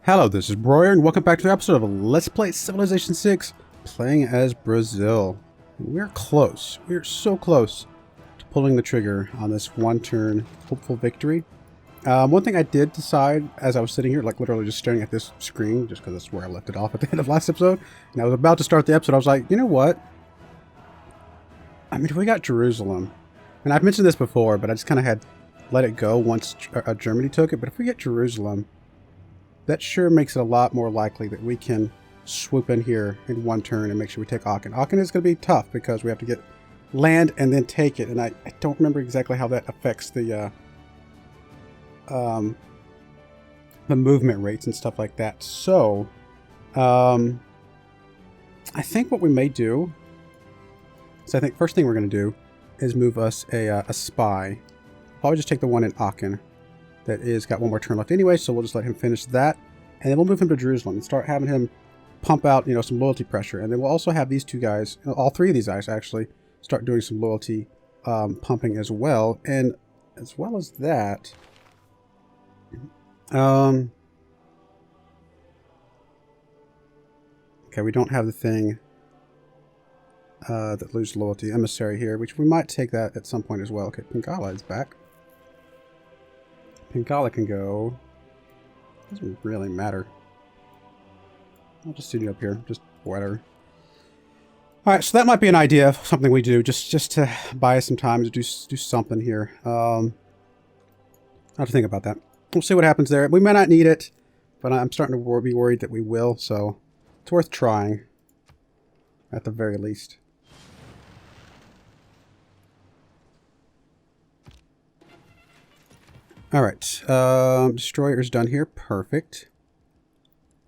Hello, this is Broyar, and welcome back to an episode of Let's Play Civilization 6, playing as Brazil. We're close. We're so close to pulling the trigger on this one-turn hopeful victory. One thing I did decide as I was sitting here, like literally just staring at this screen, just because that's where I left it off at the end of last episode, and I was about to start the episode, I was like, you know what? I mean, if we got Jerusalem, and I've mentioned this before, but I just kind of had let it go once Germany took it, but if we get Jerusalem, that sure makes it a lot more likely that we can swoop in here in one turn and make sure we take Aachen. Aachen is going to be tough because we have to get land and then take it. And I don't remember exactly how that affects the movement rates and stuff like that. So, I think what we may do, so I think first thing we're going to do is move us a spy. Probably just take the one in Aachen. That is got one more turn left anyway, so we'll just let him finish that, and then we'll move him to Jerusalem and start having him pump out, some loyalty pressure. And then we'll also have these two guys, all three of these guys actually, start doing some loyalty pumping as well. And as well as that, okay, we don't have the thing that loses loyalty emissary here, which we might take that at some point as well. Okay, Pingala is back. Pingala can go. Doesn't really matter. I'll just sit you up here. Just whatever. Alright, so that might be an idea of something we do. Just to buy us some time to do something here. I'll have to think about that. We'll see what happens there. We may not need it, but I'm starting to be worried that we will, so it's worth trying. At the very least. Alright, destroyer is done here. Perfect.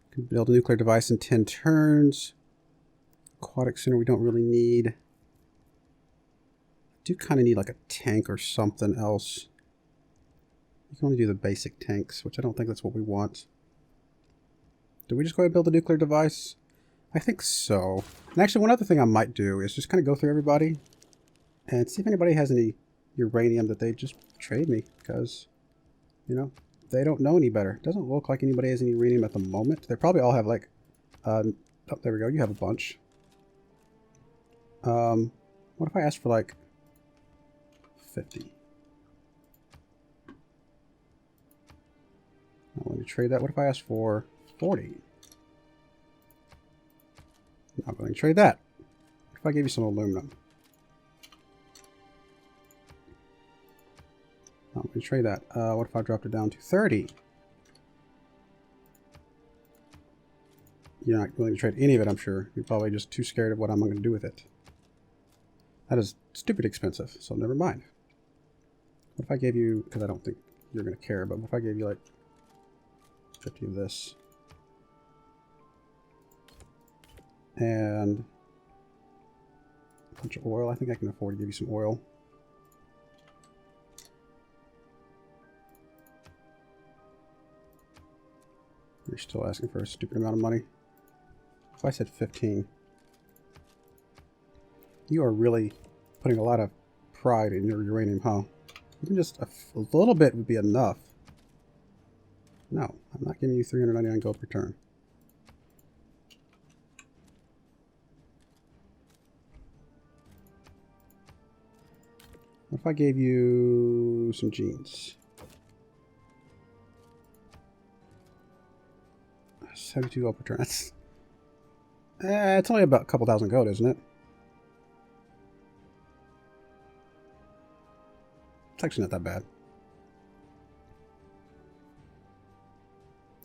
Can build a nuclear device in 10 turns. Aquatic center we don't really need. I do kind of need like a tank or something else. You can only do the basic tanks, which I don't think that's what we want. Do we just go ahead and build a nuclear device? I think so. And actually, one other thing I might do is just kind of go through everybody and see if anybody has any uranium that they just trade me, because they don't know any better. It doesn't look like anybody has any uranium at the moment. They probably all have like, oh, there we go. You have a bunch. What if I ask for like 50? Not willing to trade that. What if I ask for 40? Not willing to trade that. What if I gave you some aluminum? Not going to trade that. What if I dropped it down to 30? You're not willing to trade any of it, I'm sure. You're probably just too scared of what I'm going to do with it. That is stupid expensive, so never mind. What if I gave you, because I don't think you're going to care, but what if I gave you like 50 of this? And a bunch of oil. I think I can afford to give you some oil. You're still asking for a stupid amount of money. If I said 15, you are really putting a lot of pride in your uranium, huh? Even just a little bit would be enough. No, I'm not giving you 399 gold per turn. What if I gave you some jeans? 72 gold per turn. That's, it's only about a couple thousand gold, isn't it? It's actually not that bad.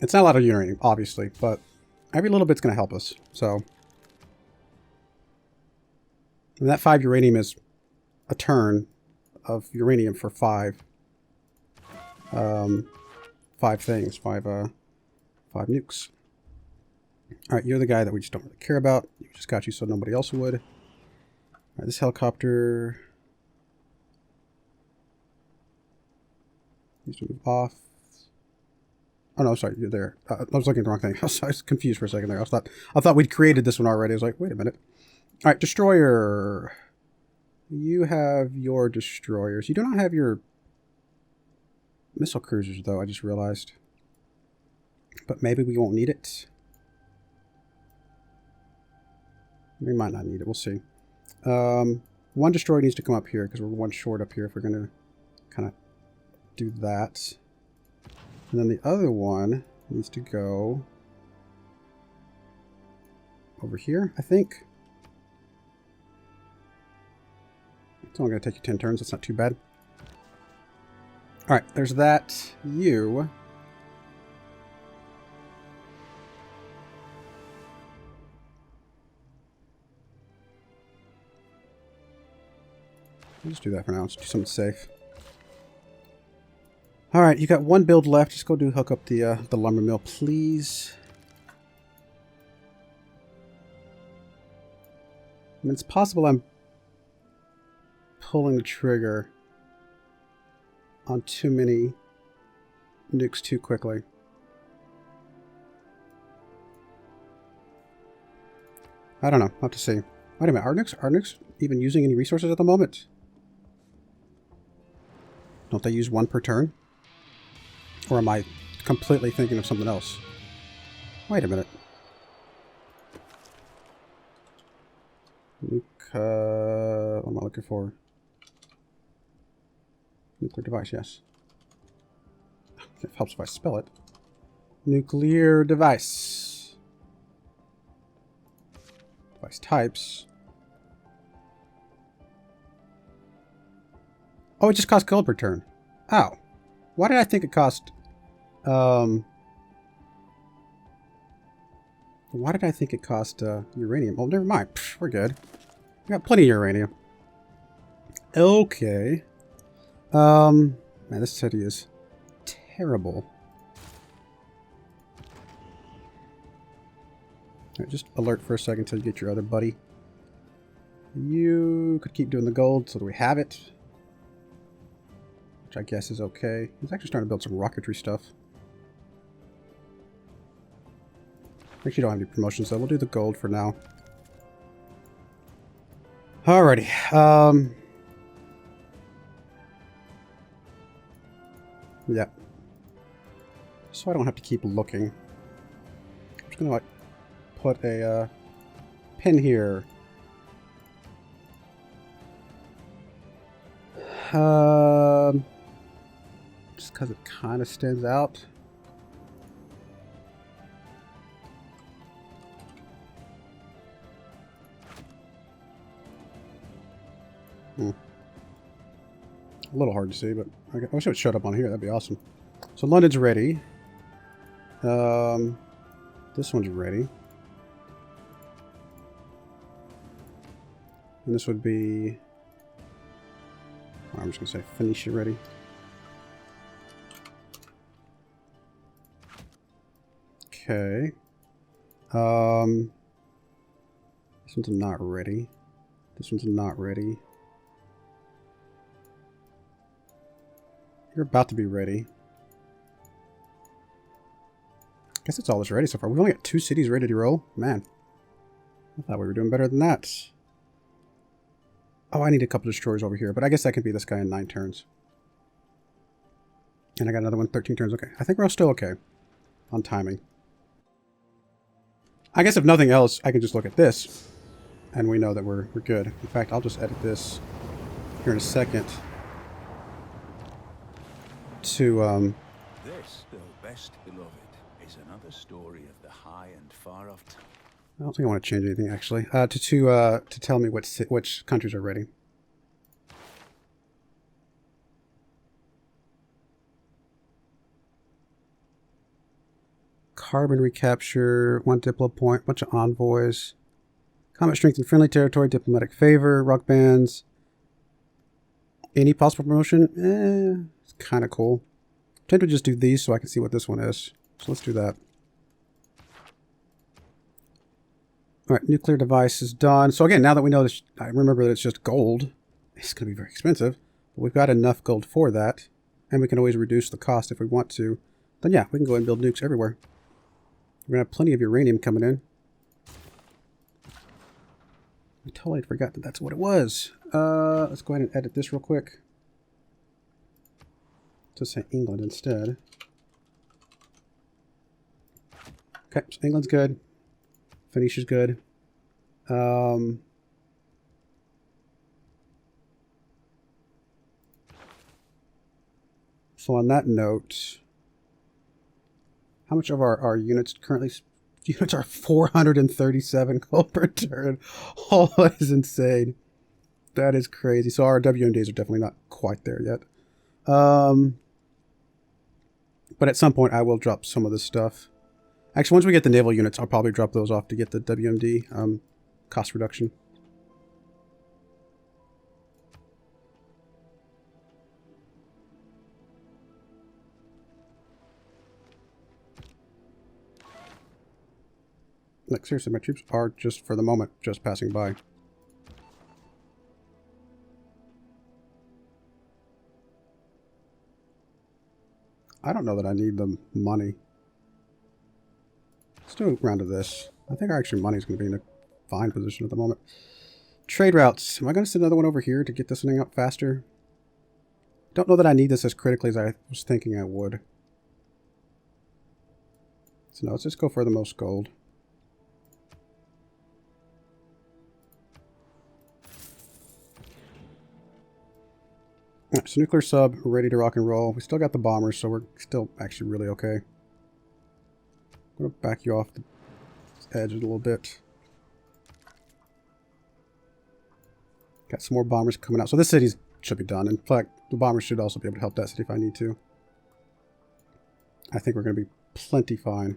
It's not a lot of uranium, obviously, but every little bit's going to help us. So, and that 5 uranium is a turn of uranium for 5 things, 5 nukes. Alright, you're the guy that we just don't really care about. We just got you so nobody else would. Alright, this helicopter needs to move off. Oh no, sorry, you're there. I was looking at the wrong thing. I was confused for a second there. I thought we'd created this one already. I was like, wait a minute. Alright, destroyer. You have your destroyers. You do not have your missile cruisers, though, I just realized. But maybe we won't need it. We might not need it. We'll see. One destroyer needs to come up here because we're one short up here if we're going to kind of do that. And then the other one needs to go over here, I think. It's only going to take you 10 turns. That's not too bad. Alright, there's that. You. Let's do that for now. Let's do something safe. Alright, you got one build left. Just go hook up the lumber mill, please. And it's possible I'm pulling the trigger on too many nukes too quickly. I don't know. I'll have to see. Wait a minute. Are nukes even using any resources at the moment? Don't they use one per turn? Or am I completely thinking of something else? Wait a minute. What am I looking for? Nuclear device, yes. It helps if I spell it. Nuclear device. Device types. Oh, it just costs gold per turn. Oh. Why did I think it cost... Why did I think it cost uranium? Oh, never mind. Psh, we're good. We got plenty of uranium. Okay. Man, this city is terrible. Right, just alert for a second until you get your other buddy. You could keep doing the gold so that we have it. Which I guess is okay. He's actually starting to build some rocketry stuff. Actually, don't have any promotions, so we'll do the gold for now. Alrighty. Yeah. So I don't have to keep looking. I'm just gonna like put a pin here. Just because it kind of stands out. A little hard to see, but I wish it would shut up on here. That'd be awesome. So London's ready. This one's ready. And this would be... I'm just going to say Phoenicia ready. Okay. This one's not ready. This one's not ready. You're about to be ready. I guess that's all that's ready so far. We've only got 2 cities ready to roll. Man. I thought we were doing better than that. Oh, I need a couple of destroyers over here, but I guess that could be this guy in 9 turns. And I got another one 13 turns. Okay. I think we're still okay on timing. I guess if nothing else, I can just look at this and we know that we're good. In fact, I'll just edit this here in a second. To This, though best beloved, is another story of the high and far off. I don't think I want to change anything actually. To tell me which countries are ready. Carbon recapture, 1 diplo point, bunch of envoys, combat strength in friendly territory, diplomatic favor, rock bands. Any possible promotion? It's kind of cool. I'm tempted to just do these so I can see what this one is. So let's do that. Alright, nuclear device is done. So again, now that we know this, I remember that it's just gold. It's going to be very expensive. But we've got enough gold for that. And we can always reduce the cost if we want to. Then yeah, we can go ahead and build nukes everywhere. We're going to have plenty of uranium coming in. I totally forgot that that's what it was. Let's go ahead and edit this real quick. To say England instead. Okay, so England's good. Phoenicia's good. So on that note, how much of our units currently... Units are 437 gold per turn. Oh, that is insane. That is crazy. So our WMDs are definitely not quite there yet. But at some point I will drop some of this stuff. Actually, once we get the naval units, I'll probably drop those off to get the WMD cost reduction. Like, seriously, my troops are just, for the moment, just passing by. I don't know that I need the money. Let's do a round of this. I think our actual money is going to be in a fine position at the moment. Trade routes. Am I going to send another one over here to get this thing up faster? Don't know that I need this as critically as I was thinking I would. So no, let's just go for the most gold. Alright, so nuclear sub, ready to rock and roll. We still got the bombers, so we're still actually really okay. I'm going to back you off the edge a little bit. Got some more bombers coming out. So this city should be done. In fact, the bombers should also be able to help that city if I need to. I think we're going to be plenty fine.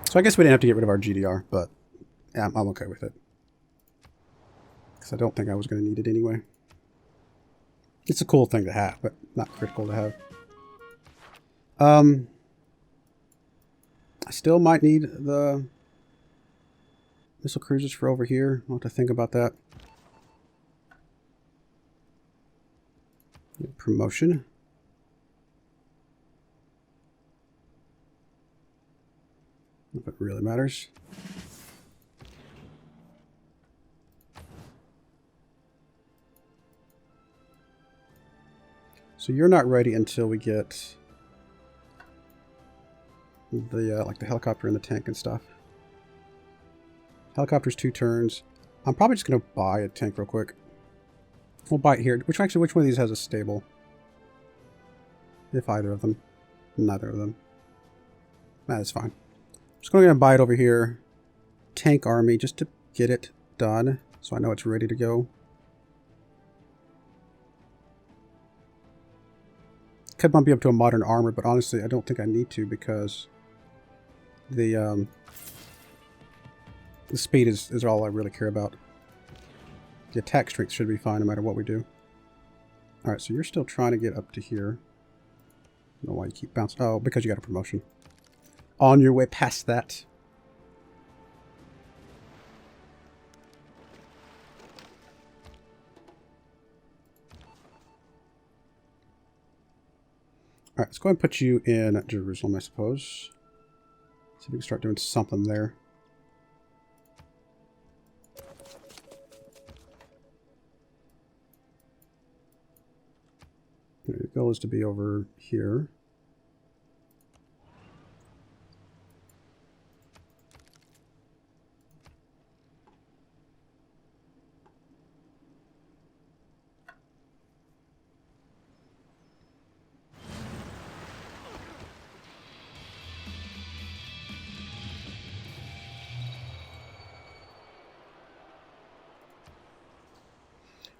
So I guess we didn't have to get rid of our GDR, but yeah, I'm okay with it. Because I don't think I was going to need it anyway. It's a cool thing to have, but not critical to have. I still might need the missile cruisers for over here. I'll have to think about that. Promotion. If it really matters. So you're not ready until we get the like the helicopter and the tank and stuff. Helicopter's 2 turns. I'm probably just gonna buy a tank real quick. We'll buy it here. Which one of these has a stable? If either of them. Neither of them. That's fine. Just going to buy it over here. Tank army, just to get it done. So I know it's ready to go. Could bump you up to a modern armor, but honestly I don't think I need to because the speed is all I really care about. The attack strength should be fine no matter what we do. Alright, so you're still trying to get up to here. I don't know why you keep bouncing. Oh, because you got a promotion. On your way past that. Alright, let's go ahead and put you in Jerusalem, I suppose. See if we can start doing something there. The goal is to be over here.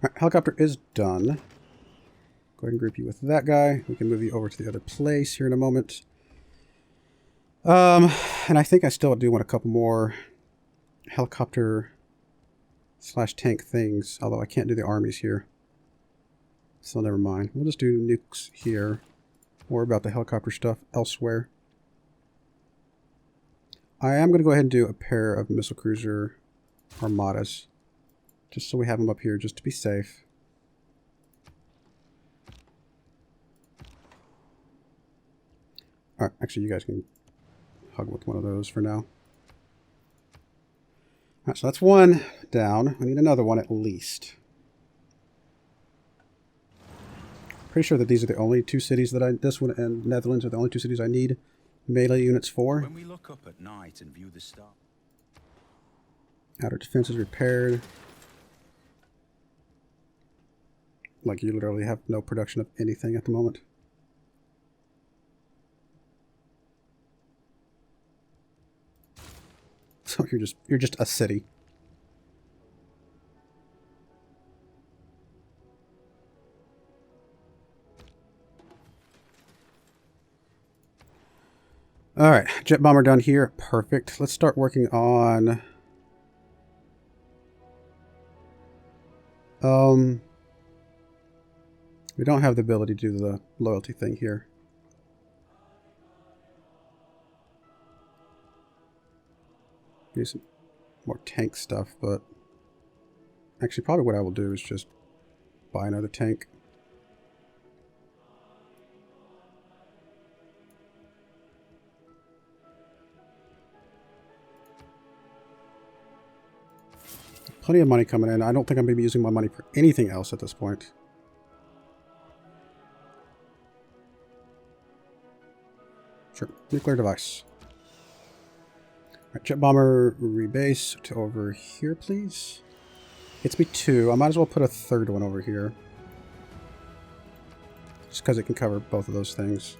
Alright, helicopter is done. Go ahead and group you with that guy. We can move you over to the other place here in a moment. And I think I still do want a couple more helicopter / tank things, although I can't do the armies here. So never mind. We'll just do nukes here. More about the helicopter stuff elsewhere. I am going to go ahead and do a pair of missile cruiser armadas. Just so we have them up here, just to be safe. Alright, actually you guys can hug with one of those for now. Alright, so that's one down. We need another one at least. Pretty sure that these are the only two cities that this one and Netherlands are the only two cities I need melee units for. When we look up at night and view the star. Outer defense is repaired. Like you literally have no production of anything at the moment. So you're just a city. Alright, jet bomber down here. Perfect. Let's start working on... we don't have the ability to do the loyalty thing here. Need some more tank stuff, but... Actually, probably what I will do is just buy another tank. Plenty of money coming in. I don't think I'm going to be using my money for anything else at this point. Sure. Nuclear device. Alright, jet bomber rebase to over here, please. It's me two. I might as well put a third one over here. Just because it can cover both of those things.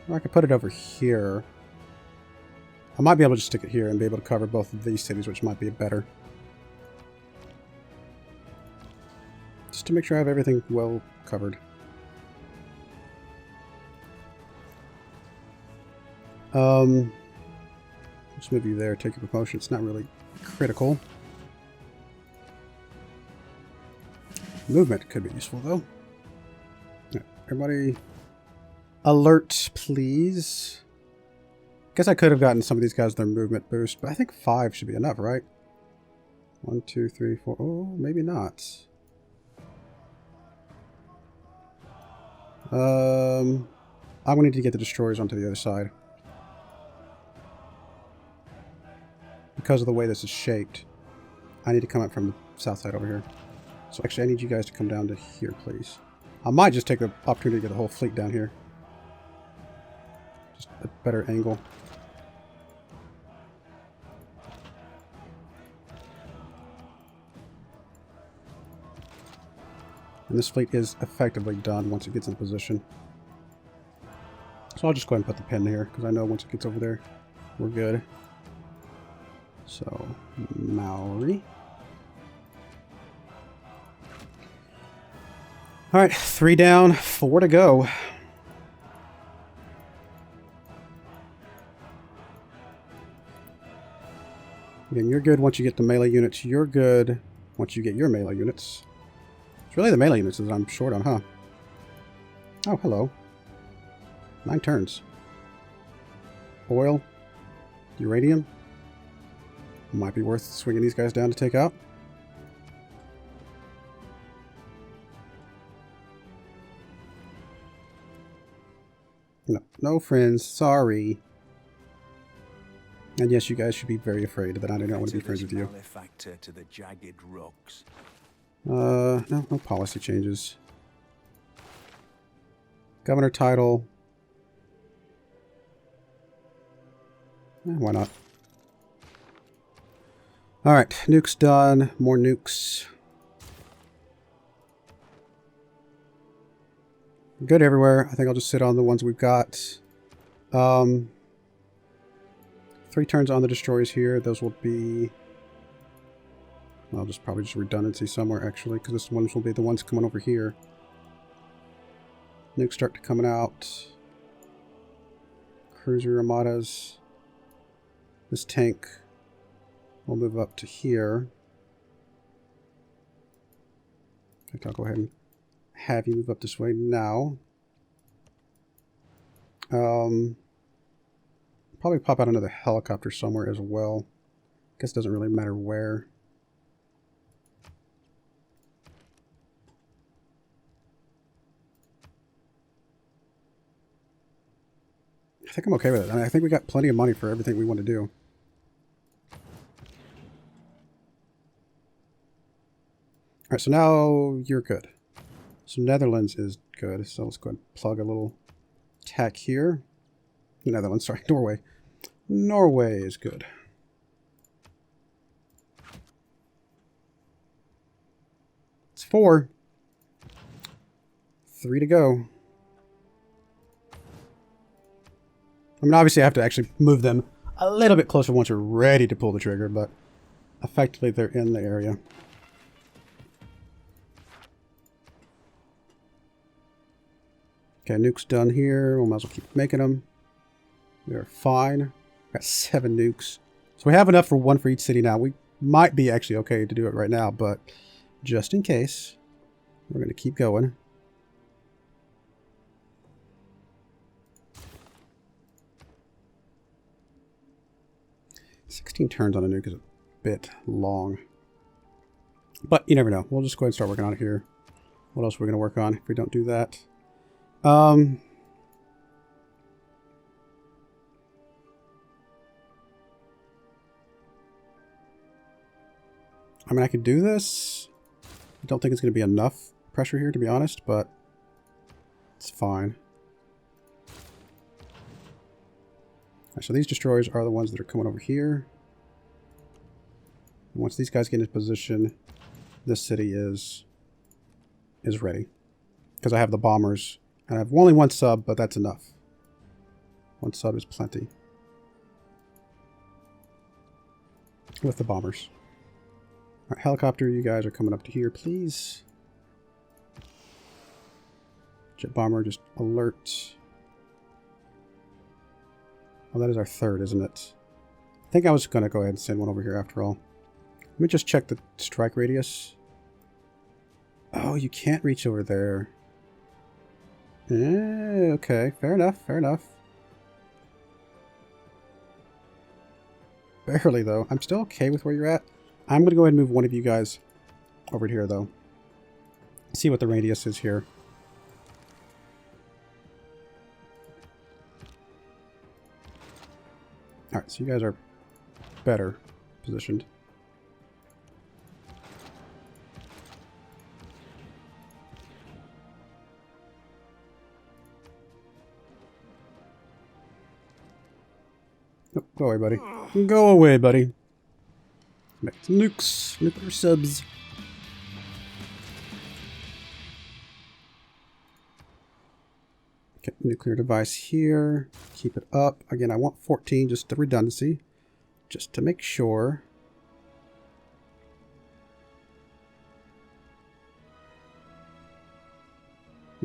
Or I could put it over here. I might be able to just stick it here and be able to cover both of these cities, which might be better. Just to make sure I have everything well covered. Just move you there, take your promotion. It's not really critical. Movement could be useful, though. Yeah, everybody alert, please. Guess I could have gotten some of these guys their movement boost, but I think 5 should be enough, right? 1, 2, 3, 4. Oh, maybe not. I'm going to need to get the destroyers onto the other side. Because of the way this is shaped, I need to come up from the south side over here. So actually, I need you guys to come down to here, please. I might just take the opportunity to get the whole fleet down here. Just a better angle. And this fleet is effectively done once it gets in position. So I'll just go ahead and put the pin here, because I know once it gets over there, we're good. So, Maori. Alright, 3 down, 4 to go. Again, you're good once you get the melee units. You're good once you get your melee units. It's really the melee units that I'm short on, huh? Oh, hello. 9 turns. Oil. Uranium. Might be worth swinging these guys down to take out. No, no friends. Sorry. And yes, you guys should be very afraid that I do not want to be friends with you. To the jagged rocks. No policy changes. Governor title. Why not? Alright, nukes done. More nukes. Good everywhere. I think I'll just sit on the ones we've got. 3 turns on the destroyers here. Those will be... Well, just probably just redundancy somewhere, actually, because this ones will be the ones coming over here. Nukes start to coming out. Cruiser armadas. This tank will move up to here. In fact, I'll go ahead and have you move up this way now. Probably pop out another helicopter somewhere as well. Guess it doesn't really matter where. think I'm okay with it. I think we got plenty of money for everything we want to do. Alright, so now you're good. So Netherlands is good. So let's go ahead and plug a little tack here. Netherlands, sorry, Norway. Norway is good. It's 4. 3 to go. I mean, obviously I have to actually move them a little bit closer once we're ready to pull the trigger, but effectively they're in the area. Okay, nukes done here. We might as well keep making them. We are fine. Got 7 nukes. So we have enough for 1 for each city now. We might be actually okay to do it right now, but just in case, we're going to keep going. "16 turns on a nuke is a bit long. But you never know. We'll just go ahead and start working on it here. What else are we going to work on if we don't do that? I mean, I could do this. I don't think it's going to be enough pressure here, to be honest, but it's fine. Right, so these destroyers are the ones that are coming over here. And once these guys get into position, this city is ready. Because I have the bombers. And I have only 1 sub, but that's enough. 1 sub is plenty. With the bombers. Alright, helicopter, you guys are coming up to here, please. Jet bomber, just alert. Oh, that is our 3rd, isn't it? I think I was going to go ahead and send one over here after all. Let me just check the strike radius. Oh, you can't reach over there. Okay, fair enough, fair enough. Barely, though. I'm still okay with where you're at. I'm going to go ahead and move one of you guys over here, though. See what the radius is here. Alright, so you guys are better positioned. Oh, go away, buddy. Go away, buddy. Make some nukes. Nuclear subs. Okay, nuclear device here. Keep it up. Again, I want 14, just the redundancy. Just to make sure.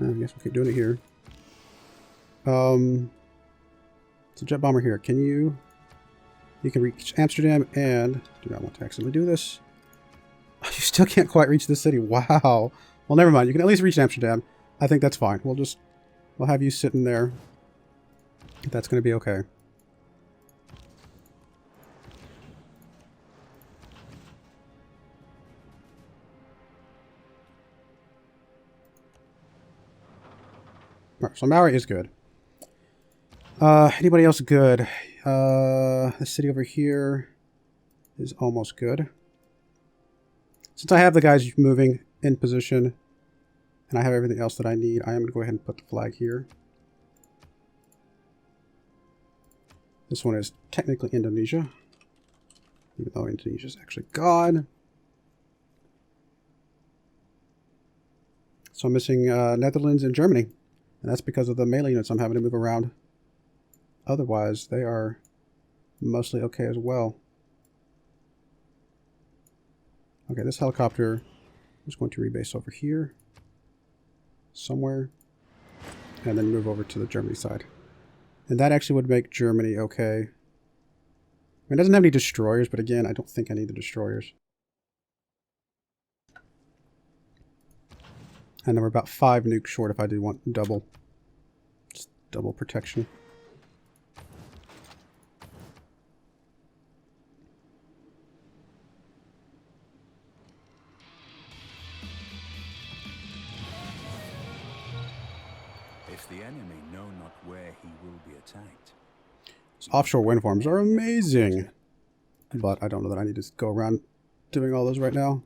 I guess we'll keep doing it here. So jet bomber here. Can you... You can reach Amsterdam and... Do not want to accidentally do this. You still can't quite reach the city. Wow. Well, never mind. You can at least reach Amsterdam. I think that's fine. We'll have you sitting there. That's going to be okay. Alright, so Maui is good. Anybody else good? The city over here is almost good. Since I have the guys moving in position and I have everything else that I need, I am going to go ahead and put the flag here. This one is technically Indonesia, even though Indonesia is actually gone. So I'm missing Netherlands and Germany, and that's because of the melee units I'm having to move around. Otherwise, they are mostly okay as well. Okay, this helicopter is going to rebase over here somewhere and then move over to the Germany side. And that actually would make Germany okay. I mean, it doesn't have any destroyers, but again, I don't think I need the destroyers. And then we're about 5 nukes short if I do want double. Just double protection. If the enemy know not where he will be attacked. These offshore wind farms are amazing. But I don't know that I need to go around doing all those right now.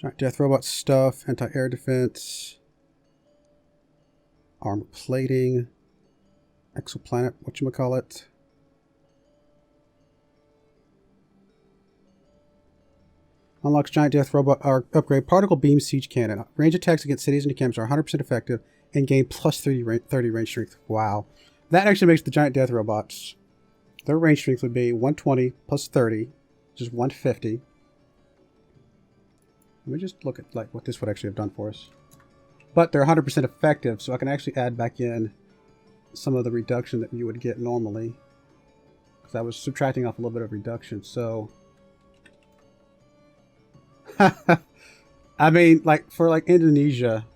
Giant death robot stuff, anti-air defense, armor plating, exoplanet, whatchamacallit. Unlocks giant death robot upgrade, particle beam siege cannon. Range attacks against cities and encampments are 100% effective and gain plus 30 range strength. Wow. That actually makes the giant death robots, their range strength would be 120 plus 30, which is 150. Let me just look at like what this would actually have done for us. But they're 100% effective, so I can actually add back in some of the reduction that you would get normally. Because I was subtracting off a little bit of reduction, so... I mean, like, for like Indonesia...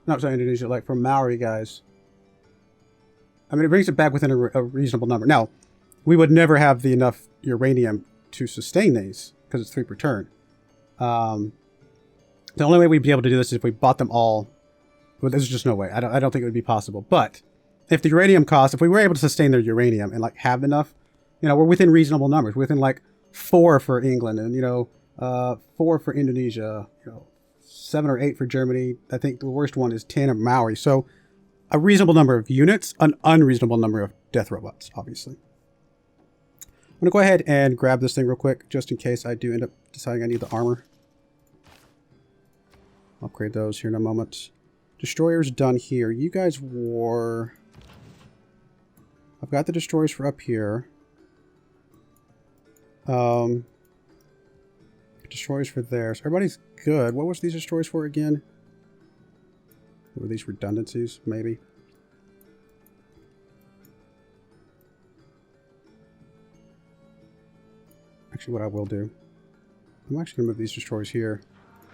Not sorry, Indonesia, like for Maori guys. I mean, it brings it back within a reasonable number. Now, we would never have the enough uranium to sustain these, because it's 3 per turn. The only way we'd be able to do this is if we bought them all. Well, there's just no way. I don't think it would be possible. But if the uranium cost, if we were able to sustain their uranium and like have enough, you know, we're within reasonable numbers. Within like 4 for England and, you know, 4 for Indonesia, you know, 7 or 8 for Germany. I think the worst one is 10 of Maori. So a reasonable number of units, an unreasonable number of death robots, obviously. I'm going to go ahead and grab this thing real quick, just in case I do end up deciding I need the armor. Upgrade those here in a moment. Destroyers done here. You guys were... I've got the destroyers for up here. Destroyers for there. So everybody's good. What was these destroyers for again? Were these redundancies? Maybe. Actually, what I will do, I'm actually going to move these destroyers here.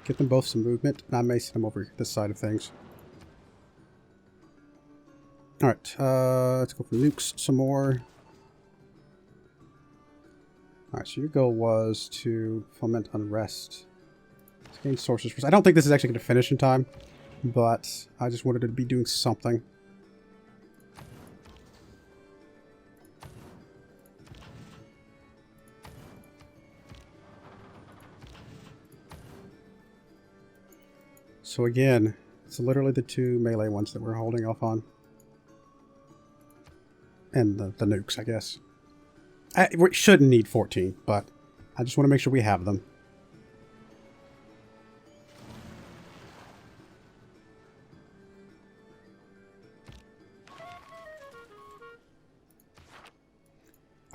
Get them both some movement, and I may send them over this side of things. Alright, let's go for nukes some more. Alright, so your goal was to foment unrest. Let's gain sources first. I don't think this is actually going to finish in time, but I just wanted to be doing something. So again, it's literally the 2 melee ones that we're holding off on. And the nukes, I guess. We shouldn't need 14, but I just want to make sure we have them.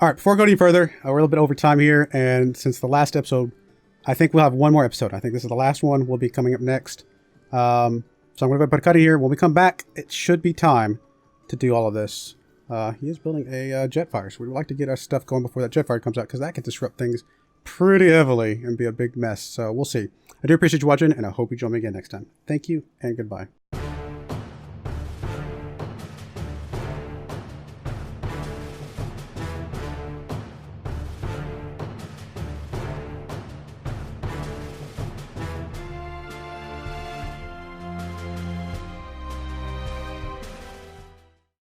Alright, before going any further, we're a little bit over time here, and since the last episode, I think we'll have one more episode. I think this is the last one. We'll be coming up next. So I'm going to put a cut here. When we come back, it should be time to do all of this. He is building a jet fire, so we'd like to get our stuff going before that jet fire comes out, because that can disrupt things pretty heavily and be a big mess. So we'll see. I do appreciate you watching, and I hope you join me again next time. Thank you, and goodbye.